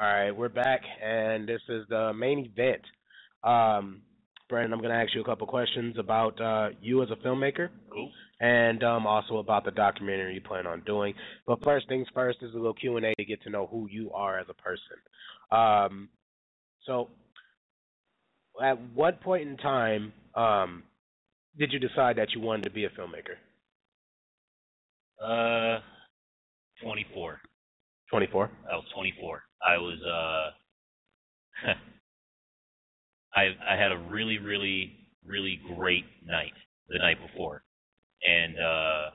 right, we're back, and this is the main event. Um, Brandon, I'm going to ask you a couple questions about you as a filmmaker, Cool. and also about the documentary you plan on doing. But first things first, this is a little Q&A to get to know who you are as a person. So, at what point in time did you decide that you wanted to be a filmmaker? 24. 24. I was 24. I was I had a really, really, really great night the night before, and I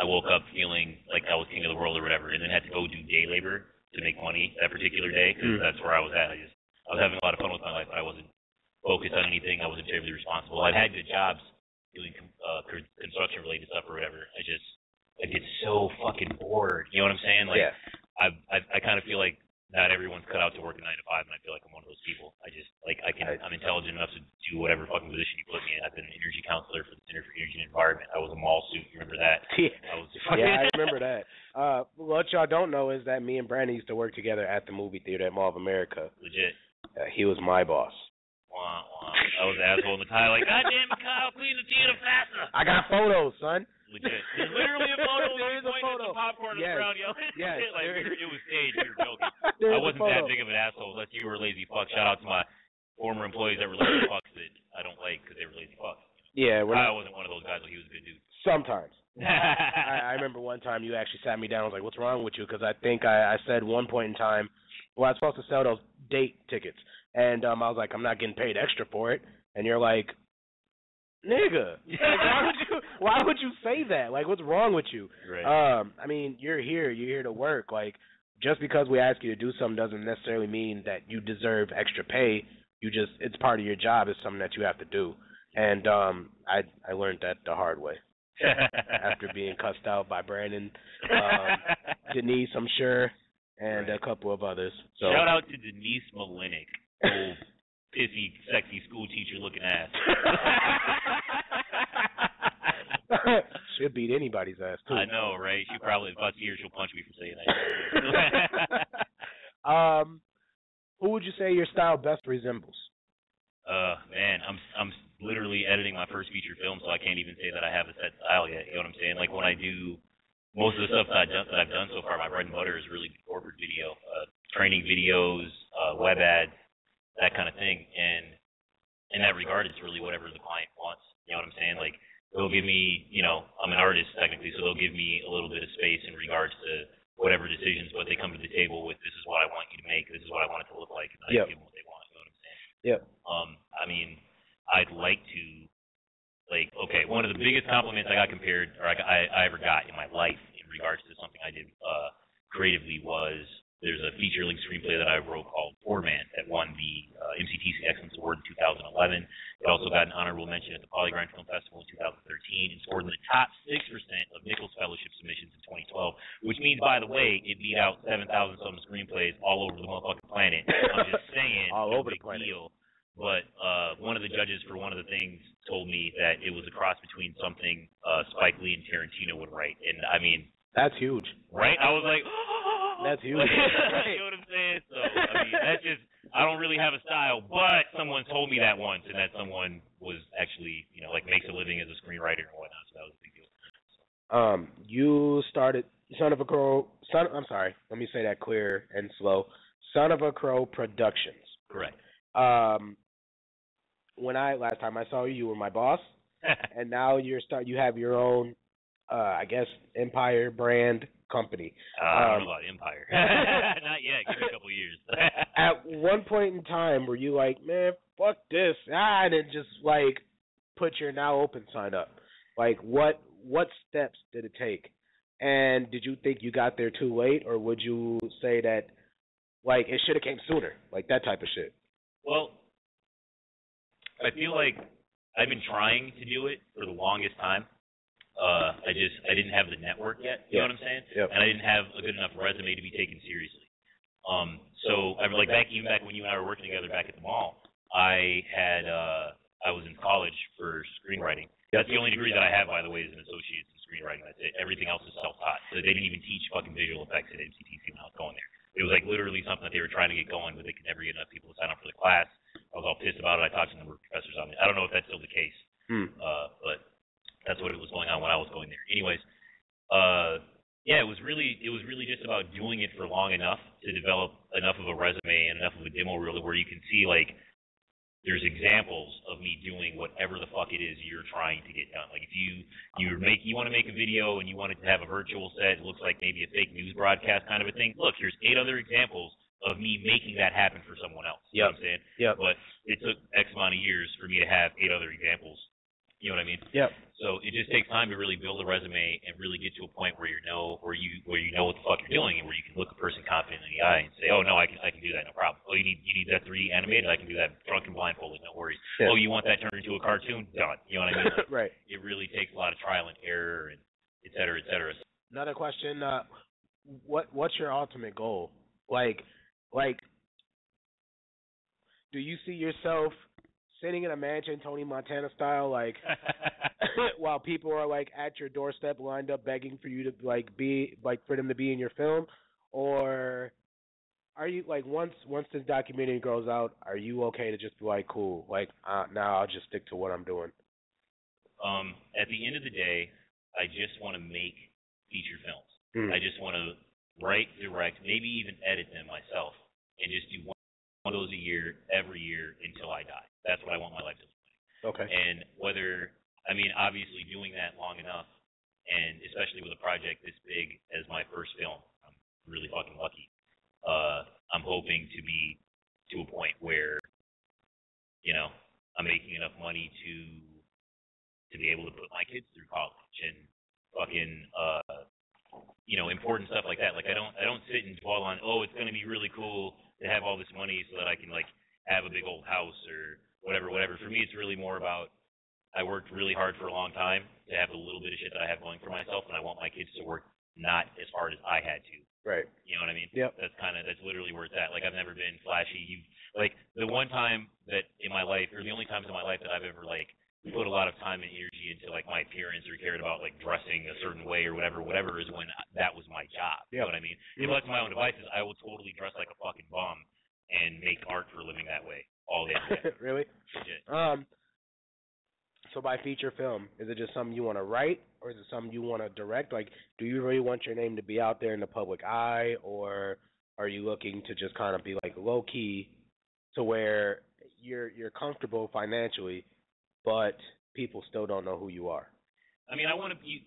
woke up feeling like I was king of the world or whatever, and then had to go do day labor to make money that particular day because that's where I was at. I was having a lot of fun with my life, but I wasn't focused on anything. I wasn't terribly responsible. I'd had good jobs doing construction related stuff or whatever. I get so fucking bored. You know what I'm saying? Like, Yeah. I kind of feel like not everyone's cut out to work a 9 to 5, and I feel like I'm one of those people. I just like I'm intelligent enough to do whatever fucking position you put me in. I've been an energy counselor for the Center for Energy and Environment. I was a mall suit. You remember that? Yeah, I remember that. What y'all don't know is that me and Brandon used to work together at the movie theater at Mall of America. Legit. He was my boss. Wah, wah. I was the asshole in the tie, like, God damn it, Kyle, clean the theater faster. I got photos, son. Legit. There's literally a photo. There is a photo. At the popcorn on the ground yelling. Yes. Like, it was staged. We were joking. I There's wasn't that big of an asshole unless you were a lazy fuck. Shout out to my former employees that were lazy fucks that I don't like because they were lazy fucks. Yeah, I wasn't one of those guys, but he was a good dude. Sometimes. I remember one time you actually sat me down. I was like, "What's wrong with you?" Because I think I said one point in time, well, I was supposed to sell those date tickets, and I was like, "I'm not getting paid extra for it," and you're like, "Nigga, like, why would you say that? Like, what's wrong with you?" Right. I mean, you're here to work. Like, just because we ask you to do something doesn't necessarily mean that you deserve extra pay. It's part of your job. It's something that you have to do. And I learned that the hard way after being cussed out by Brandon, Denise, I'm sure, and a couple of others. So shout out to Denise Malinik, old pissy, sexy school teacher looking ass. She'll beat anybody's ass too. I know, right? She probably, if I see her, she'll punch me for saying that. Who would you say your style best resembles? Man, I'm literally editing my first feature film, so I can't even say that I have a set style yet. You know what I'm saying? Like, when I do most of the stuff that I've done so far, my bread and butter is really corporate video, training videos, web ads, that kind of thing. And in that regard, it's really whatever the client wants. You know what I'm saying? Like, they'll give me, I'm an artist technically, so they'll give me a little bit of space in regards to whatever decisions, but they come to the table with, this is what I want you to make, this is what I want it to look like, and I give them what they want. You know what I'm saying? Yeah. I mean, I'd like to, like, okay, one of the biggest compliments I got compared, or I ever got in my life in regards to something I did creatively was, there's a feature-length screenplay that I wrote called Poor Man that won the MCTC Excellence Award in 2011. It also got an honorable mention at the Polygrind Film Festival in 2013 and scored in the top 6% of Nichols Fellowship submissions in 2012, which means, by the way, it beat out 7,000-some screenplays all over the motherfucking planet. I'm just saying, all over big the planet. Deal. But one of the judges for one of the things told me that it was a cross between something Spike Lee and Tarantino would write. And, I mean, that's huge. Right? I was like, that's huge. You know what I'm saying? So, I mean, that's just, I don't really have a style, but someone told me that once, and that someone was actually, like, makes a living as a screenwriter and whatnot, so that was a big deal. You started Son of a Crow, I'm sorry, let me say that clear and slow. Son of a Crow Productions. Correct. Last time I saw you, you were my boss, and now you have your own, I guess, empire brand company. I don't know about empire. Not yet. Give me a couple years. At one point in time, were you like, man, fuck this, and then just like put your now open sign up? Like, what steps did it take? And did you think you got there too late, or would you say that like it should have came sooner, like that type of shit? Well, I feel like I've been trying to do it for the longest time. I didn't have the network yet, you know what I'm saying? Yep. And I didn't have a good enough resume to be taken seriously. So I like back when you and I were working together back at the mall, I was in college for screenwriting. That's the only degree that I have, by the way, is an associate's in screenwriting. That's it. Everything else is self-taught. So they didn't even teach fucking visual effects at MCTC when I was going there. It was like literally something that they were trying to get going, but they could never get enough people to sign up for the class. I was all pissed about it. I talked to a number of professors on it. I don't know if that's still the case, but that's what it was going on when I was going there. Anyways, yeah, it was really just about doing it for long enough to develop enough of a resume and enough of a demo reel where you can see like there's examples of me doing whatever the fuck it is you're trying to get done. Like if you want to make a video and you want it to have a virtual set, it looks like maybe a fake news broadcast kind of a thing. Look, here's 8 other examples of me making that happen for someone else. You know what I'm saying? Yeah. But it took X amount of years for me to have 8 other examples. You know what I mean? Yeah. So it just takes time to really build a resume and really get to a point where you know what the fuck you're doing and where you can look a person confident in the eye and say, oh no, I can do that, no problem. Oh, you need that 3D animated, I can do that drunk and blindfolded, no worries. Yeah. Oh, you want that turned into a cartoon? Done. You know what I mean? Like, right. It really takes a lot of trial and error and et cetera, et cetera. Another question: what's your ultimate goal? Like, do you see yourself sitting in a mansion, Tony Montana style, like, while people are like at your doorstep, lined up, begging for you to for them to be in your film, or are you like once this documentary goes out, are you okay to just be like, cool, like now I'll just stick to what I'm doing? At the end of the day, I just want to make feature films. I just want to write, direct, maybe even edit them myself, and just do one of those a year, every year until I die. That's what I want my life to look like. Okay. And obviously doing that long enough, and especially with a project this big as my first film, I'm really fucking lucky. I'm hoping to be to a point where, I'm making enough money to be able to put my kids through college and fucking, important stuff like that. Like I don't sit and dwell on, it's going to be really cool to have all this money so that I can like have a big old house or whatever. For me, it's really more about I worked really hard for a long time to have the little bit of shit that I have going for myself, and I want my kids to work not as hard as I had to. Right. You know what I mean? Yep. That's literally where it's at. Like I've never been flashy. Like the one time that in my life, or the only times in my life that I've ever like put a lot of time and energy into like my appearance or cared about like dressing a certain way or whatever is when that was my job. Yep. You know what I mean? If left to my own devices, I will totally dress like a fucking bum and make art for a living that way all day. Really? Legit. So by feature film, is it just something you want to write, or is it something you want to direct? Like, do you really want your name to be out there in the public eye, or are you looking to just kind of be like low key to where you're comfortable financially, but people still don't know who you are? I mean, I want to be.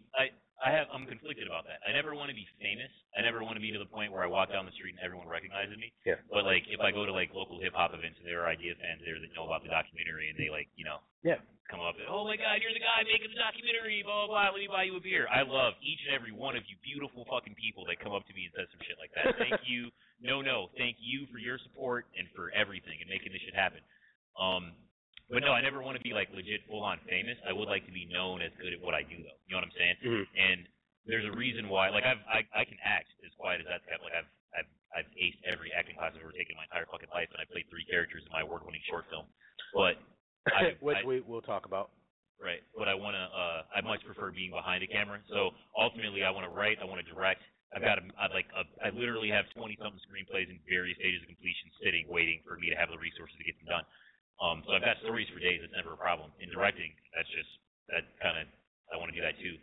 I'm conflicted about that. I never want to be famous. I never want to be to the point where I walk down the street and everyone recognizes me. Yeah. But like, if I go to like local hip hop events and there are idea fans there that know about the documentary and they like, come up and, oh my God, you're the guy making the documentary, blah blah blah. Let me buy you a beer. I love each and every one of you beautiful fucking people that come up to me and says some shit like that. Thank you. Thank you for your support and for everything and making this shit happen. But no, I never want to be like legit full on famous. I would like to be known as good at what I do though. You know what I'm saying? Mm-hmm. And there's a reason why. Like I can act as quiet as that's kept. Like I've aced every acting class I've ever taken in my entire fucking life, and I played 3 characters in my award-winning short film. But we'll talk about. Right. But I much prefer being behind a camera. So ultimately, I want to write. I want to direct. I literally have 20-something screenplays in various stages of completion, sitting, waiting for me to have the resources to get them done. So I've got stories for days. It's never a problem. In directing, I want to do that too.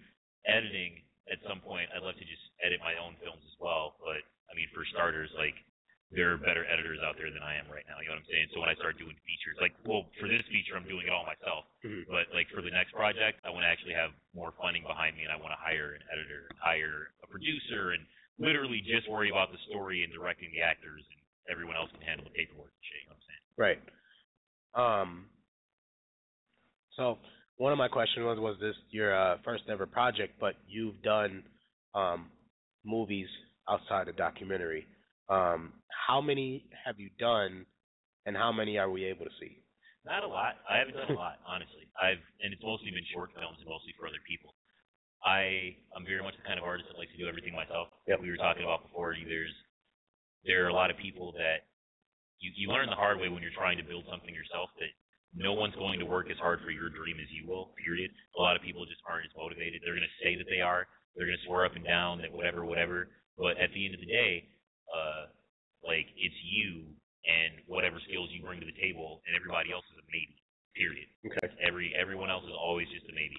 Editing, at some point, I'd love to just edit my own films as well. But I mean, for starters, like there are better editors out there than I am right now. You know what I'm saying? So when I start doing features, for this feature, I'm doing it all myself. Mm-hmm. But like for the next project, I want to actually have more funding behind me, and I want to hire an editor, hire a producer, and literally just worry about the story and directing the actors, and everyone else can handle the paperwork and shit. You know what I'm saying? Right. So one of my questions was this your first ever project, but you've done movies outside of documentary. How many have you done, and how many are we able to see? Not a lot. I haven't done a lot, honestly. And it's mostly been short films and mostly for other people. I'm very much the kind of artist that likes to do everything myself. Yep. We were talking about before. There are a lot of people that you learn the hard way when you're trying to build something yourself that no one's going to work as hard for your dream as you will, period. A lot of people just aren't as motivated. They're going to say that they are. They're going to swear up and down that whatever. But at the end of the day, Like, it's you and whatever skills you bring to the table, and everybody else is a maybe. Period. Okay. Everyone else is always just a maybe.